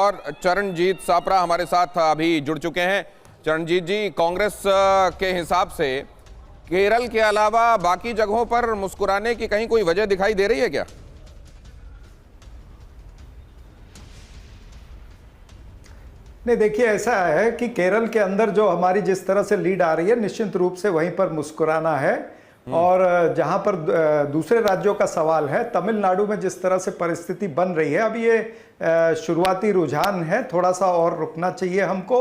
और चरणजीत सापरा हमारे साथ अभी जुड़ चुके हैं। चरणजीत जी, कांग्रेस के हिसाब से केरल के अलावा बाकी जगहों पर मुस्कुराने की कहीं कोई वजह दिखाई दे रही है क्या? नहीं, देखिए ऐसा है कि केरल के अंदर जो हमारी जिस तरह से लीड आ रही है, निश्चित रूप से वहीं पर मुस्कुराना है। और जहां पर दूसरे राज्यों का सवाल है, तमिलनाडु में जिस तरह से परिस्थिति बन रही है, अब ये शुरुआती रुझान है, थोड़ा सा और रुकना चाहिए हमको।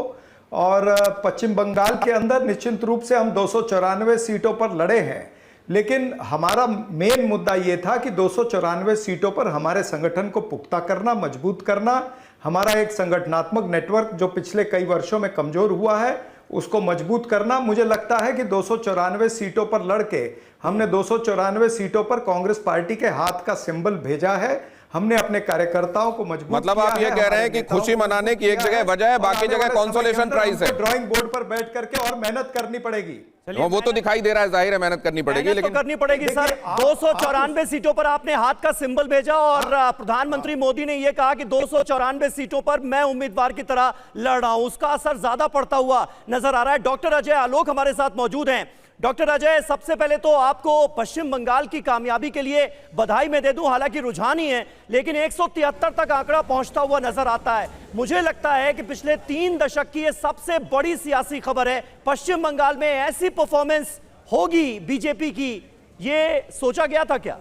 और पश्चिम बंगाल के अंदर निश्चित रूप से हम 294 सीटों पर लड़े हैं, लेकिन हमारा मेन मुद्दा ये था कि 294 सीटों पर हमारे संगठन को पुख्ता करना, मजबूत करना, हमारा एक संगठनात्मक नेटवर्क जो पिछले कई वर्षों में कमजोर हुआ है उसको मजबूत करना। मुझे लगता है कि 294 सीटों पर लड़के हमने 294 सीटों पर कांग्रेस पार्टी के हाथ का सिंबल भेजा है। हमने अपने कार्यकर्ताओं को मजबूत मतलब आप ये कह रहे हैं कि खुशी मनाने की एक जगह वजह है, बाकी जगह कॉन्सोलेशन प्राइज है। ड्राइंग बोर्ड पर बैठ करके और मेहनत करनी पड़ेगी। वो तो दिखाई दे रहा है, जाहिर है मेहनत करनी पड़ेगी, लेकिन तो करनी पड़ेगी सर। 294 सीटों पर आपने हाथ का सिंबल भेजा और प्रधानमंत्री मोदी ने यह कहा कि 294 सीटों पर मैं उम्मीदवार की तरह लड़ रहा हूं। उसका असर ज्यादा पड़ता हुआ नजर आ रहा है। डॉक्टर अजय आलोक हमारे साथ मौजूद हैं। डॉक्टर अजय, सबसे पहले तो आपको पश्चिम बंगाल की कामयाबी के लिए बधाई मैं दे दूं। हालांकि रुझान ही है, लेकिन 173 तक आंकड़ा पहुंचता हुआ नजर आता है। मुझे लगता है कि पिछले 3 दशक की यह सबसे बड़ी सियासी खबर है। पश्चिम बंगाल में ऐसी परफॉर्मेंस होगी बीजेपी की, ये सोचा गया था क्या?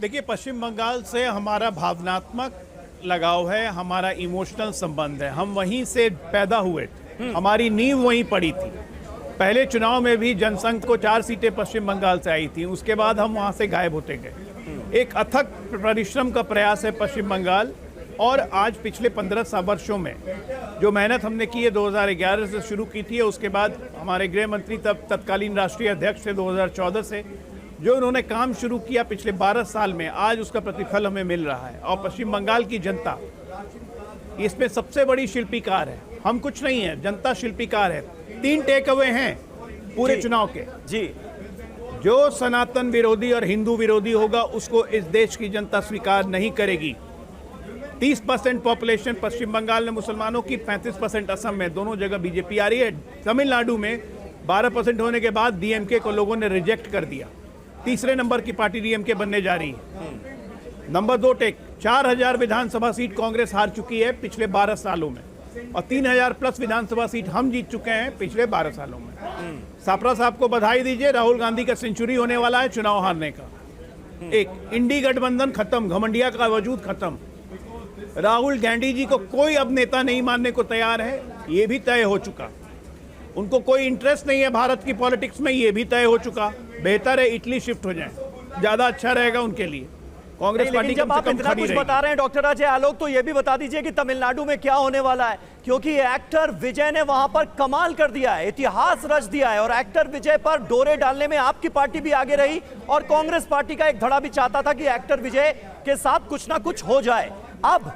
देखिए, पश्चिम बंगाल से हमारा भावनात्मक लगाव है, हमारा इमोशनल संबंध है। हम वहीं से पैदा हुए थे, हमारी नींव वहीं पड़ी थी। पहले चुनाव में भी जनसंघ को 4 सीटें पश्चिम बंगाल से आई थी, उसके बाद हम वहां से गायब होते गए। एक अथक परिश्रम का प्रयास है पश्चिम बंगाल। और आज पिछले 15 वर्षों में जो मेहनत हमने की है, 2011 से शुरू की थी, उसके बाद हमारे गृह मंत्री तब तत्कालीन राष्ट्रीय अध्यक्ष थे 2014 से, जो उन्होंने काम शुरू किया पिछले 12 साल में, आज उसका प्रतिफल हमें मिल रहा है। और पश्चिम बंगाल की जनता इसमें सबसे बड़ी शिल्पीकार है। हम कुछ नहीं है, जनता शिल्पीकार है। 3 टेक अवे हैं पूरे चुनाव के जी। जो सनातन विरोधी और हिंदू विरोधी होगा उसको इस देश की जनता स्वीकार नहीं करेगी। 30% पॉपुलेशन पश्चिम बंगाल में मुसलमानों की, 35% असम में, दोनों जगह बीजेपी आ रही है। तमिलनाडु में 12% होने के बाद डीएमके को लोगों ने रिजेक्ट कर दिया। तीसरे नंबर की पार्टी डीएमके बनने जा रही है। नंबर 2 टेक, 4000 विधानसभा सीट कांग्रेस हार चुकी है पिछले 12 सालों में, और 3000 प्लस विधानसभा सीट हम जीत चुके हैं पिछले 12 सालों में। सापरा साहब को बधाई दीजिए, राहुल गांधी का सेंचुरी होने वाला है चुनाव हारने का। एक इंडी गठबंधन खत्म, घमंडिया का वजूद खत्म। राहुल गांधी जी को कोई अब नेता नहीं मानने को तैयार है, ये भी तय हो चुका। उनको कोई इंटरेस्ट नहीं है भारत की पॉलिटिक्स में, ये भी तय हो चुका। बेहतर है इटली शिफ्ट हो जाए, ज्यादा अच्छा रहेगा उनके लिए। कांग्रेस पार्टी जब आप इतना कुछ बता रहे हैं डॉक्टर अजय आलोक, तो यह भी बता दीजिए कि तमिलनाडु में क्या होने वाला है, क्योंकि एक्टर विजय ने वहां पर कमाल कर दिया है, इतिहास रच दिया है। और एक्टर विजय पर डोरे डालने में आपकी पार्टी भी आगे रही, और कांग्रेस पार्टी का एक धड़ा भी चाहता था कि एक्टर विजय के साथ कुछ ना कुछ हो जाए। अब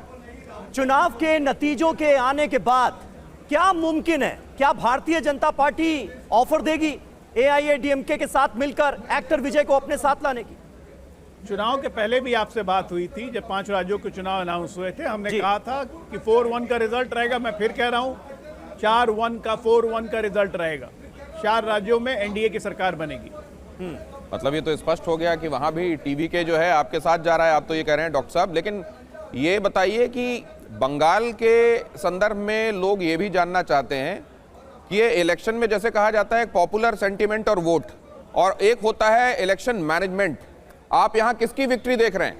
चुनाव के नतीजों के आने के बाद क्या मुमकिन है? क्या भारतीय जनता पार्टी ऑफर देगी एआईएडीएमके के साथ मिलकर एक्टर विजय को अपने साथ लाने की? चुनाव के पहले भी आपसे बात हुई थी, जब 5 राज्यों के चुनाव अनाउंस हुए थे। हमने कहा था कि 4-1 का रिजल्ट रहेगा। मैं फिर कह रहा हूं, 4-1 का रिजल्ट रहेगा। 4 राज्यों में एनडीए की सरकार बनेगी। मतलब ये तो स्पष्ट हो गया कि वहां भी टीवी के जो है आपके साथ जा रहा है, आप तो ये कह रहे हैं डॉक्टर साहब। लेकिन ये बताइए कि बंगाल के संदर्भ में लोग ये भी जानना चाहते हैं कि ये इलेक्शन में जैसे कहा जाता है पॉपुलर सेंटीमेंट और वोट, और एक होता है इलेक्शन मैनेजमेंट। आप यहां किसकी विक्ट्री देख रहे हैं?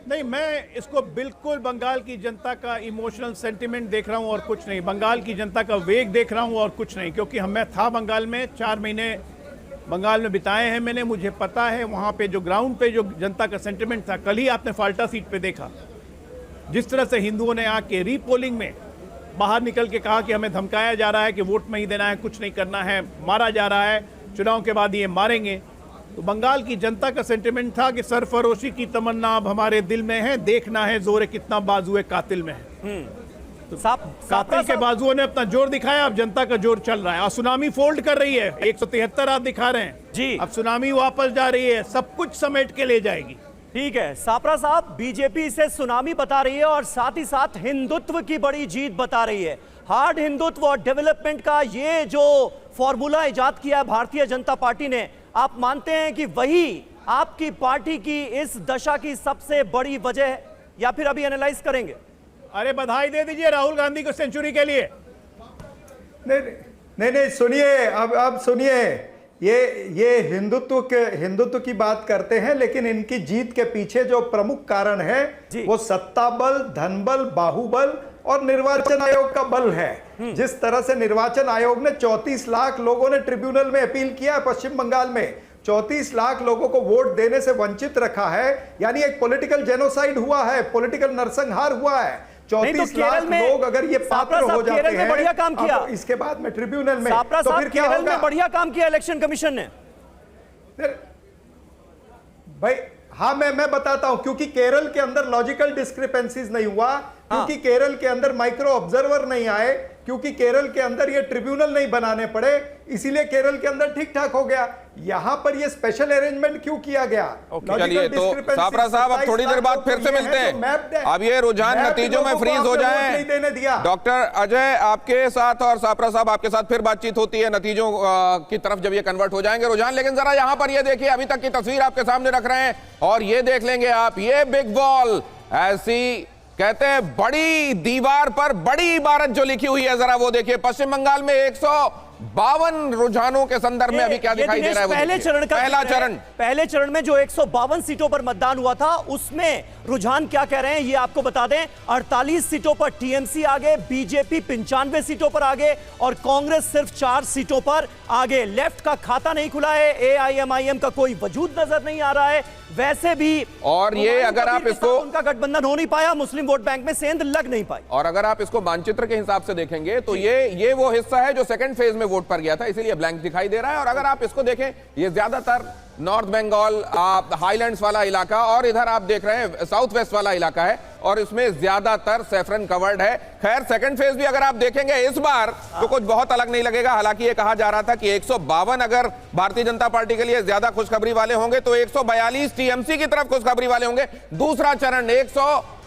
नहीं, मैं इसको बिल्कुल बंगाल की जनता का इमोशनल सेंटिमेंट देख रहा हूं और कुछ नहीं। बंगाल की जनता का वेग देख रहा हूं और कुछ नहीं, क्योंकि मैं था बंगाल में, 4 महीने बंगाल में बिताए हैं मैंने। मुझे पता है वहां पे जो ग्राउंड पे जो जनता का सेंटिमेंट था। कल ही आपने फाल्टा सीट पे देखा जिस तरह से हिंदुओं ने आके रीपोलिंग में बाहर निकल के कहा कि हमें धमकाया जा रहा है कि वोट नहीं देना है, कुछ नहीं करना है, मारा जा रहा है, चुनाव के बाद ये मारेंगे। तो बंगाल की जनता का सेंटिमेंट था कि सरफरोशी की तमन्ना अब हमारे दिल में है, देखना है जोर कितना बाजुए कातिल में है। तो कातिल के बाजुओं ने अपना जोर दिखाया, अब जनता का जोर चल रहा है। और सुनामी फोल्ड कर रही है, 173 आप दिखा रहे हैं जी। अब सुनामी वापस जा रही है, सब कुछ समेट के ले जाएगी। ठीक है सापरा साहब, बीजेपी इसे सुनामी बता रही है और साथ ही साथ हिंदुत्व की बड़ी जीत बता रही है। हार्ड हिंदुत्व और डेवलपमेंट का ये जो फॉर्मूला इजाद किया है भारतीय जनता पार्टी ने, आप मानते हैं कि वही आपकी पार्टी की इस दशा की सबसे बड़ी वजह है, या फिर अभी एनालाइज करेंगे? अरे बधाई दे दीजिए राहुल गांधी को सेंचुरी के लिए। नहीं सुनिए, अब सुनिए, ये हिंदुत्व की बात करते हैं, लेकिन इनकी जीत के पीछे जो प्रमुख कारण है वो सत्ता बल, धन बल, बाहुबल और निर्वाचन आयोग का बल है। जिस तरह से निर्वाचन आयोग ने 34 लाख लोगों ने ट्रिब्यूनल में अपील किया है पश्चिम बंगाल में, 34 लाख लोगों को वोट देने से वंचित रखा है, यानी एक पॉलिटिकल जेनोसाइड हुआ है, पॉलिटिकल नरसंहार हुआ है। 34 लाख लोग अगर ये पात्र हो जाते हैं, बढ़िया काम किया इसके बाद में ट्रिब्यूनल में, तो फिर क्या होगा? बढ़िया काम किया इलेक्शन कमीशन ने भाई। हाँ, मैं बताता हूं, क्योंकि केरल के अंदर लॉजिकल डिस्क्रिपेंसीज नहीं हुआ, क्योंकि केरल के अंदर माइक्रो ऑब्जर्वर नहीं आए, क्योंकि केरल के अंदर ये ट्रिब्यूनल नहीं बनाने पड़े, इसीलिए केरल के अंदर ठीक ठाक हो गया। यहां पर ये स्पेशल अरेंजमेंट क्यों किया गया? चलिए, तो सापरा साहब अब थोड़ी देर बाद फिर से मिलते हैं। अब ये रुझान नतीजों में फ्रीज हो जाए। डॉक्टर अजय आपके साथ और सापरा साहब आपके साथ फिर बातचीत होती है नतीजों की तरफ जब ये कन्वर्ट हो जाएंगे रुझान। लेकिन जरा यहां पर ये देखिए, अभी तक की तस्वीर आपके सामने रख रहे हैं और ये देख लेंगे आप, ये बिग वॉल, ऐसी कहते हैं बड़ी दीवार पर बड़ी इबारत जो लिखी हुई है, जरा वो देखिए। पश्चिम बंगाल में 152 रुझानों के संदर्भ में अभी क्या दिखाई दे रहा है? पहले चरण में जो 152 सीटों पर मतदान हुआ था, उसमें रुझान क्या कह रहे हैं ये आपको बता दें। 48 सीटों पर टीएमसी आगे, बीजेपी 95 सीटों पर आगे और कांग्रेस सिर्फ 4 सीटों पर आगे। लेफ्ट का खाता नहीं खुला है, एआईएमआईएम का कोई वजूद नजर नहीं आ रहा है वैसे भी। और ये अगर आप इसको, उनका गठबंधन हो नहीं पाया, मुस्लिम वोट बैंक में सेंध लग नहीं पाई। और अगर आप इसको मानचित्र के हिसाब से देखेंगे तो ये वो हिस्सा है जो सेकंड फेज में वोट पर गया था, इसीलिए ब्लैंक दिखाई दे रहा है। और अगर आप इसको देखें, ये ज्यादातर नॉर्थ बंगाल, हाईलैंड्स वाला इलाका और इधर आप देख रहे हैं साउथ वेस्ट वाला इलाका है और इसमें ज्यादातर सैफरन कवर्ड है। खैर सेकंड फेज भी अगर आप देखेंगे इस बार तो कुछ बहुत अलग नहीं लगेगा। हालांकि ये कहा जा रहा था कि 152 अगर भारतीय जनता पार्टी के लिए ज्यादा खुशखबरी वाले होंगे तो 142 टीएमसी की तरफ खुशखबरी वाले होंगे। दूसरा चरण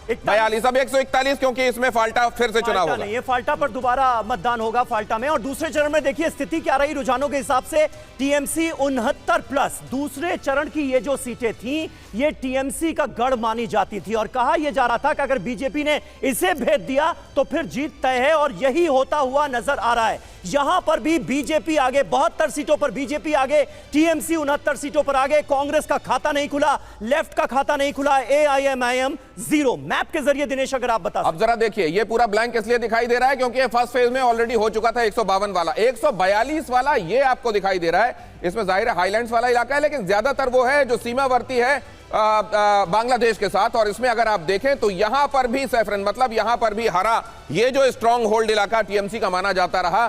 142, अब 141, क्योंकि इसमें फाल्टा फिर से चुनाव होगा। ये फाल्टा पर दोबारा मतदान होगा फाल्टा में। और दूसरे चरण में देखिए स्थिति क्या रही रुझानों के हिसाब से, टीएमसी 69+। दूसरे चरण की ये जो सीटें थी ये टीएमसी का गढ़ मानी जाती थी और कहा यह जा रहा था कि अगर बीजेपी ने इसे भेद दिया तो फिर जीत तय है और यही होता हुआ नजर आ रहा है। यहां पर भी बीजेपी आगे, 72 सीटों पर बीजेपी आगे, टीएमसी 69 सीटों पर आगे। कांग्रेस का खाता नहीं खुला, लेफ्ट का खाता नहीं खुला, एआईएमआईएम 0। मैप के जरिए दिनेश अगर आप बता। अब जरा देखिए, ये पूरा ब्लैंक इसलिए दिखाई दे रहा है क्योंकि फर्स्ट फेज में ऑलरेडी हो चुका था 152 वाला। 142 वाला ये आपको दिखाई दे रहा है, इसमें जाहिर है हाईलैंड्स वाला इलाका है, लेकिन ज्यादातर वो है जो सीमावर्ती है बांग्लादेश के साथ। और इसमें अगर आप देखें तो यहां पर भी सैफरन, मतलब यहां पर भी हरा, ये जो स्ट्रॉन्ग होल्ड इलाका टीएमसी का माना जाता रहा,